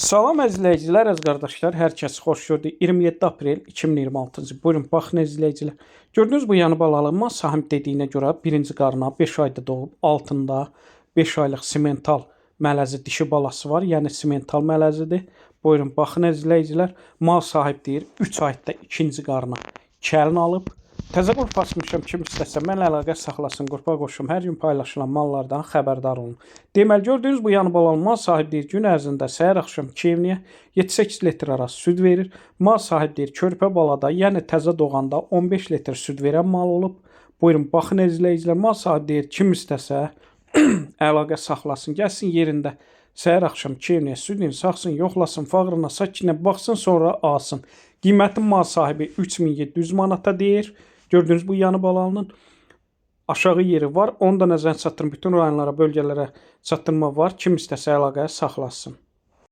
Salam izləyicilər, əziz qardaşlar, hər kəs xoş gördük. 27 aprel 2026-cı. Buyurun, baxın izləyicilər. Gördünüz bu yanı balalıma sahib dediyinə görə birinci qarına 5 ayda doğub, altında 5 aylıq simental mələzi dişi balası var. Yəni simental mələzidir. Buyurun, baxın izləyicilər. Mal sahib deyir 3 ayda ikinci qarına kəlin alıb. Təzə qurp açmışam, kim istəsə mən əlaqə saxlasın, qurpa qoşum. Hər gün paylaşılan mallardan xəbərdar olun. Deməli, gördüyünüz bu yanı balalı mal sahib deyir gün ərzində səhər axşam keyvniyə 7-8 litr arası süd verir. Mal sahib deyir körpə balada, yəni təzə doğanda 15 litr süd verən mal olub. Buyurun, baxın izləyicilər, mal sahib deyir kim istəsə əlaqə saxlasın, gəlsin yerində. Səhər axşam keyvniyə südünü saxsın, yoxlasın, fağrına, sakinə baxsın, sonra alsın. Qiymətin mal sahibi 3700 manata deyir. Gördüğünüz bu yanı balalının aşağı yeri var. Onu da nəzərə çatdırın. Bütün rayonlara, bölgələrə çatdırma var. Kim istəsə əlaqəyə saxlasın.